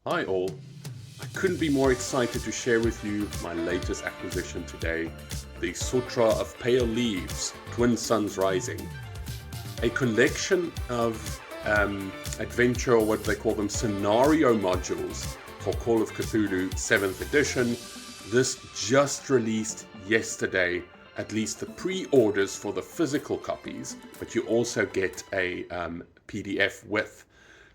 Hi all. I couldn't be more excited to share with you my latest acquisition today, the Sutra of Pale Leaves, Twin Suns Rising. A collection of adventure, or what they call them, scenario modules for Call of Cthulhu 7th edition. This just released yesterday, at least the pre-orders for the physical copies, but you also get a PDF with.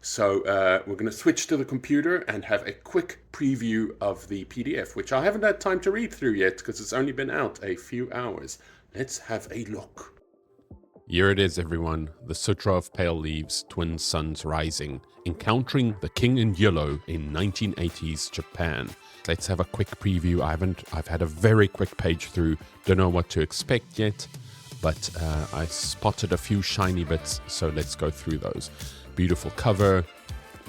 So we're going to switch to the computer and have a quick preview of the PDF, which I haven't had time to read through yet because it's only been out a few hours. Let's have a look. Here it is, everyone. The Sutra of Pale Leaves, Twin Suns Rising, encountering the King in Yellow in 1980s Japan. Let's have a quick preview. I've had a very quick page through. Don't know what to expect yet, but I spotted a few shiny bits, so let's go through those. Beautiful cover.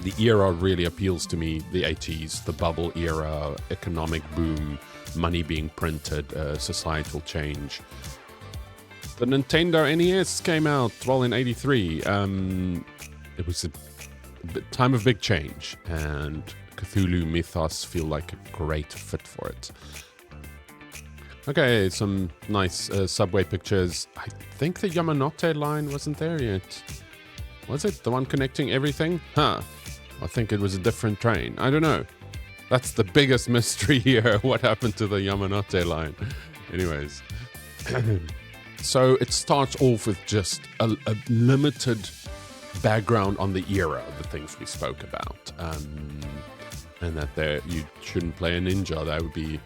The era really appeals to me. The 80s, the bubble era, economic boom, money being printed, societal change. The Nintendo NES came out, in 83. It was a time of big change, and Cthulhu Mythos feel like a great fit for it. Okay, some nice subway pictures. I think the Yamanote line wasn't there yet. Was it? The one connecting everything? I think it was a different train. I don't know. That's the biggest mystery here. What happened to the Yamanote line? Anyways. So it starts off with just a limited background on the era, the things we spoke about. And that you shouldn't play a ninja. That would be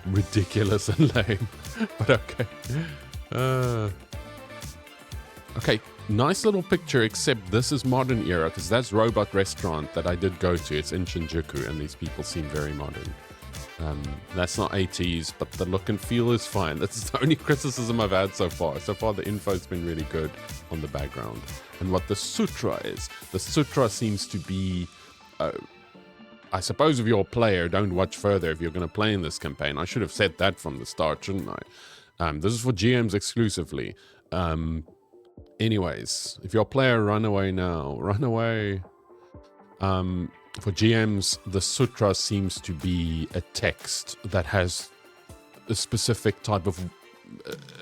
ridiculous and lame. But okay. Okay. Nice little picture, except this is modern era, because that's Robot Restaurant that I did go to. It's in Shinjuku, and these people seem very modern. That's not 80s, but the look and feel is fine. That's the only criticism I've had so far. So far, the info's been really good on the background. And what the Sutra is. The Sutra seems to be... I suppose if you're a player, don't watch further if you're going to play in this campaign. I should have said that from the start, shouldn't I? This is for GMs exclusively. Anyways, if you're a player, run away now. Run away. For GMs, the Sutra seems to be a text that has a specific type of...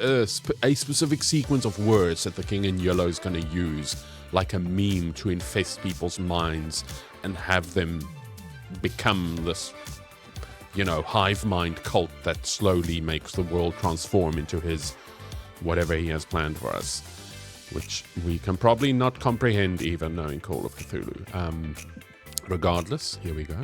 a specific sequence of words that the King in Yellow is going to use, like a meme to infest people's minds and have them become this, hive mind cult that slowly makes the world transform into his whatever he has planned for us. Which we can probably not comprehend even knowing Call of Cthulhu. Regardless, here we go.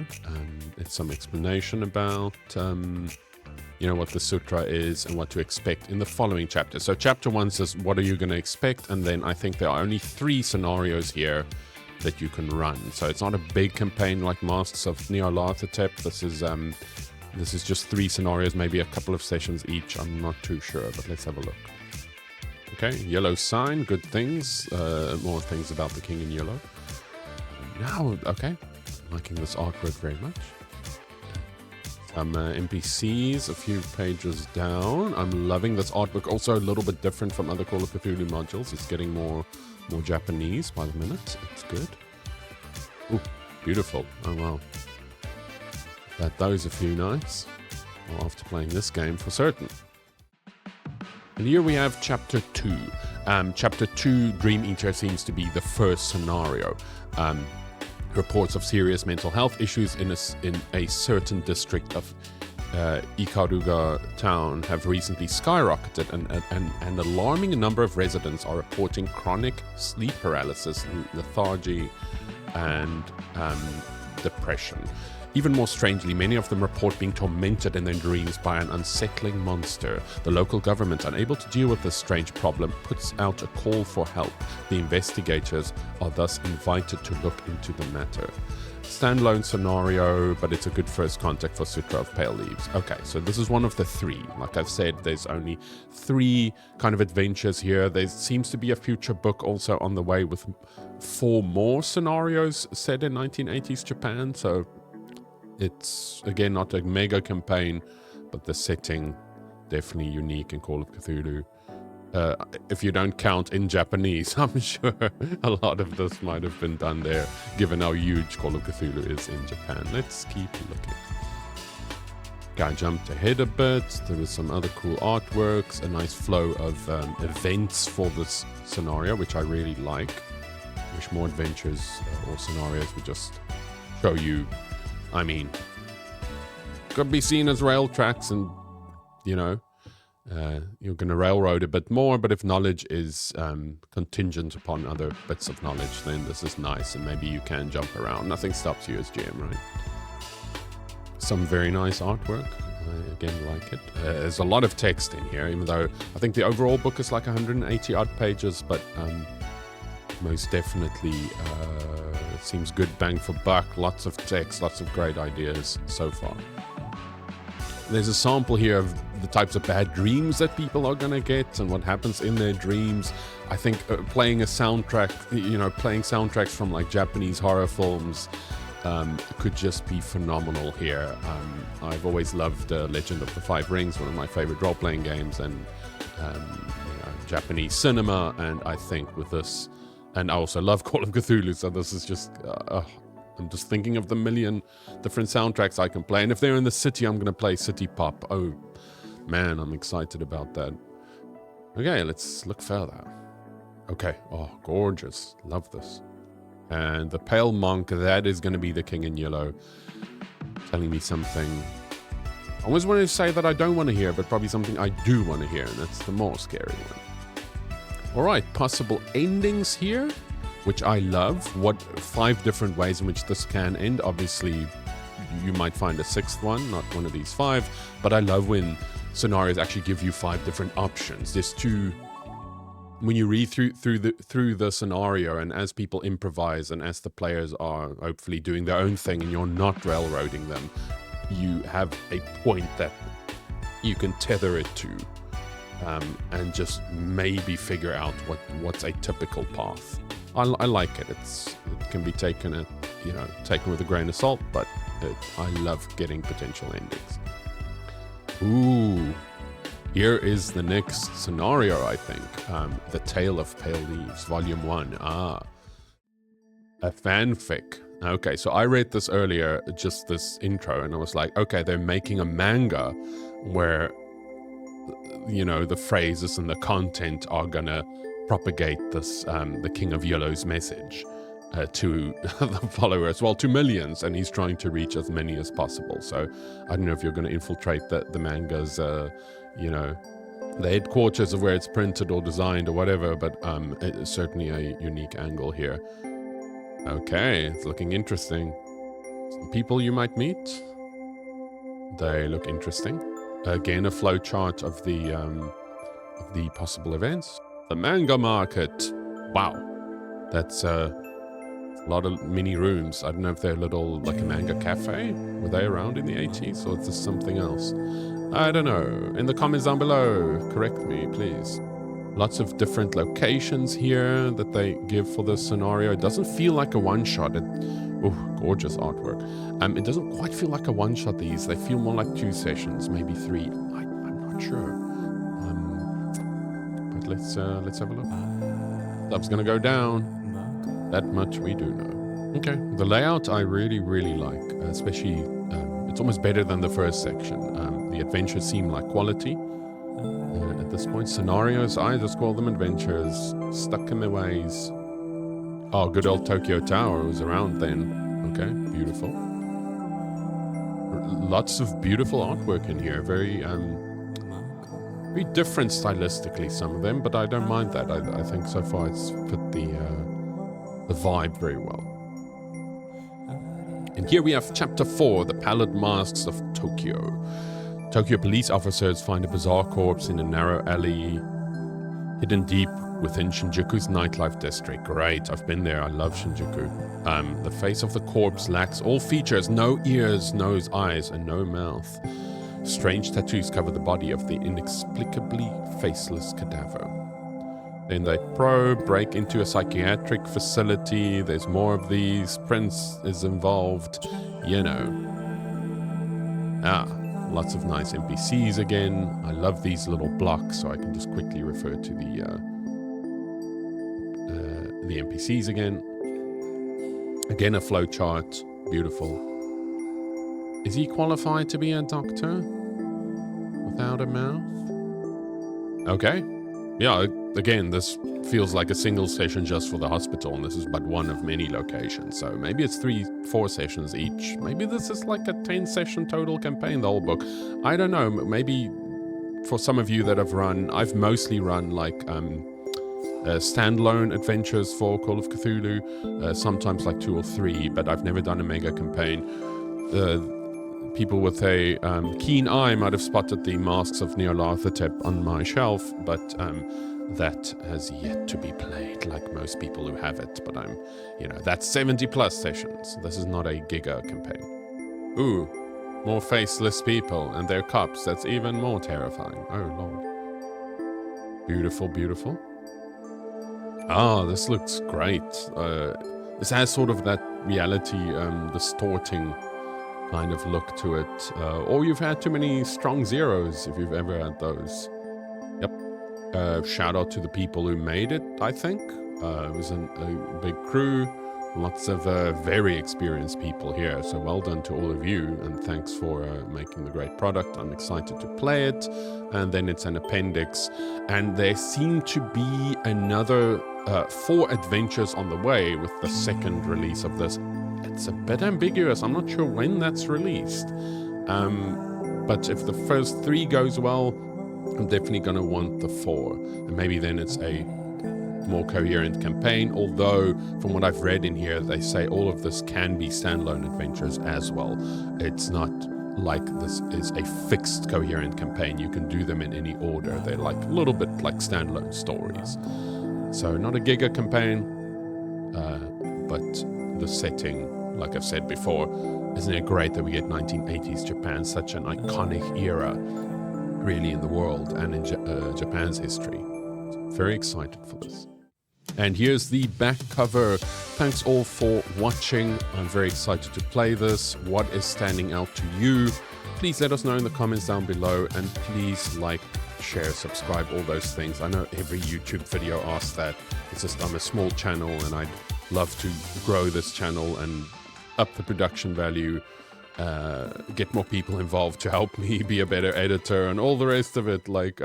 It's some explanation about, what the Sutra is and what to expect in the following chapter. So chapter 1 says, what are you going to expect? And then I think there are only 3 scenarios here that you can run. So it's not a big campaign like Masks of Nyarlathotep. This is just 3 scenarios, maybe a couple of sessions each. I'm not too sure, but let's have a look. Okay, yellow sign, good things. More things about the King in Yellow. Now, okay, liking this artwork very much. Some NPCs, a few pages down. I'm loving this artwork. Also a little bit different from other Call of Cthulhu modules. It's getting more Japanese by the minute. It's good. Ooh, beautiful. Oh, wow. But those a few nights. Well, after playing this game for certain. And here we have Chapter 2. Chapter 2, Dream Eater seems to be the first scenario. Reports of serious mental health issues in a certain district of Ikaruga town have recently skyrocketed, and an alarming number of residents are reporting chronic sleep paralysis, lethargy, and depression. Even more strangely, many of them report being tormented in their dreams by an unsettling monster. The local government, unable to deal with this strange problem, puts out a call for help. The investigators are thus invited to look into the matter. Standalone scenario, but it's a good first contact for Sutra of Pale Leaves. Okay, so this is one of the 3. Like I've said, there's only 3 kind of adventures here. There seems to be a future book also on the way with 4 more scenarios set in 1980s Japan, so it's, again, not a mega campaign, but the setting definitely unique in Call of Cthulhu. If you don't count in Japanese, I'm sure a lot of this might have been done there, given how huge Call of Cthulhu is in Japan. Let's keep looking. I jumped ahead a bit. There was some other cool artworks, a nice flow of events for this scenario, which I really like. Wish more adventures or scenarios would just show you, I mean, could be seen as rail tracks and, you know, you're going to railroad a bit more, but if knowledge is contingent upon other bits of knowledge, then this is nice, and maybe you can jump around. Nothing stops you as GM, right? Some very nice artwork. I again like it. There's a lot of text in here, even though I think the overall book is like 180 odd pages, but most definitely it seems good bang for buck. Lots of text, lots of great ideas so far. There's a sample here of the types of bad dreams that people are going to get and what happens in their dreams. I think playing a soundtrack, you know, playing soundtracks from like Japanese horror films could just be phenomenal here. I've always loved Legend of the Five Rings, one of my favorite role-playing games, and you know, Japanese cinema, and I think with this, and I also love Call of Cthulhu, so this is just, I'm just thinking of the million different soundtracks I can play, and if they're in the city, I'm going to play City Pop. Oh, man, I'm excited about that. Okay, let's look further. Okay, oh, gorgeous. Love this. And the pale monk, that is going to be the king in yellow, telling me something. I always want to say that I don't want to hear, but probably something I do want to hear, and that's the more scary one. All right, possible endings here, which I love. What 5 different ways in which this can end. Obviously, you might find a 6th one, not one of these 5, but I love when scenarios actually give you 5 different options. There's 2. When you read through the scenario, and as people improvise and as the players are hopefully doing their own thing and you're not railroading them, you have a point that you can tether it to, and just maybe figure out what's a typical path. I like it. It can be taken with a grain of salt, but I love getting potential endings. Ooh. Here is the next scenario, I think. The Tale of Pale Leaves, Volume 1. A fanfic. Okay, so I read this earlier, just this intro, and I was like, okay, they're making a manga where, you know, the phrases and the content are gonna propagate this, the King of Yellow's message to the followers, well, to millions, and he's trying to reach as many as possible. So I don't know if you're going to infiltrate the manga's, you know, the headquarters of where it's printed or designed or whatever, but it's certainly a unique angle here. Okay, it's looking interesting. Some people you might meet. They look interesting. Again, a flow chart of the possible events. The manga market. Wow, that's a lot of mini rooms. I don't know if they're little, like a manga cafe. Were they around in the 80s, or is this something else? I don't know. In the comments down below, correct me, please. Lots of different locations here that they give for this scenario. It doesn't feel like a one-shot. Gorgeous artwork. It doesn't quite feel like a one-shot, these. They feel more like 2 sessions, maybe 3. I'm not sure. But let's have a look. Stuff's gonna go down. That much we do know. Okay, the layout I really, really like, especially, it's almost better than the first section. The adventures seem like quality. At this point, scenarios, I just call them adventures. Stuck in their ways. Oh, good old Tokyo Tower was around then. Okay, beautiful. Lots of beautiful artwork in here. Very, very different stylistically, some of them, but I don't mind that. I think so far it's fit the vibe very well. And here we have Chapter 4, The Pallid Masks of Tokyo. Tokyo police officers find a bizarre corpse in a narrow alley hidden deep within Shinjuku's nightlife district. Great, I've been there. I love Shinjuku. The face of the corpse lacks all features, no ears, nose, eyes, and no mouth. Strange tattoos cover the body of the inexplicably faceless cadaver. Then they probe, break into a psychiatric facility. There's more of these. Prince is involved. You know. Lots of nice NPCs again. I love these little blocks, so I can just quickly refer to the NPCs again. Again, a flow chart. Beautiful. Is he qualified to be a doctor without a mouth? Okay. Yeah, again, this feels like a single session just for the hospital, and this is but one of many locations. So maybe it's 3-4 sessions each. Maybe this is like a 10-session total campaign, the whole book. I don't know. Maybe for some of you that have run, I've mostly run like standalone adventures for Call of Cthulhu, sometimes like 2 or 3, but I've never done a mega campaign. People with a keen eye might have spotted the Masks of Nyarlathotep on my shelf, but that has yet to be played, like most people who have it. But that's 70 plus sessions. This is not a giga campaign. Ooh, more faceless people and their cops. That's even more terrifying. Oh lord. Beautiful, beautiful. Ah, this looks great. This has sort of that reality distorting kind of look to it. Or you've had too many strong zeros if you've ever had those. Yep. Shout out to the people who made it, I think. It was a big crew. Lots of very experienced people here. So well done to all of you. And thanks for making the great product. I'm excited to play it. And then it's an appendix. And there seem to be another 4 adventures on the way with the second release of this. It's a bit ambiguous. I'm not sure when that's released. But if the first 3 goes well, I'm definitely going to want the 4. And maybe then it's a more coherent campaign. Although, from what I've read in here, they say all of this can be standalone adventures as well. It's not like this is a fixed coherent campaign. You can do them in any order. They're like a little bit like standalone stories. So not a giga campaign, but the setting, like I've said before, isn't it great that we get 1980s Japan, such an iconic era, really, in the world and in Japan's history. So very excited for this. And here's the back cover. Thanks all for watching. I'm very excited to play this. What is standing out to you? Please let us know in the comments down below, and please like, share, subscribe, all those things. I know every YouTube video asks that. It's just I'm a small channel and I'd love to grow this channel and up the production value, get more people involved to help me be a better editor and all the rest of it. Like,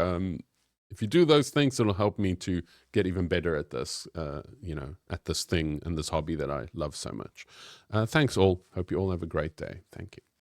if you do those things, it'll help me to get even better at this, at this thing and this hobby that I love so much. Thanks all. Hope you all have a great day. Thank you.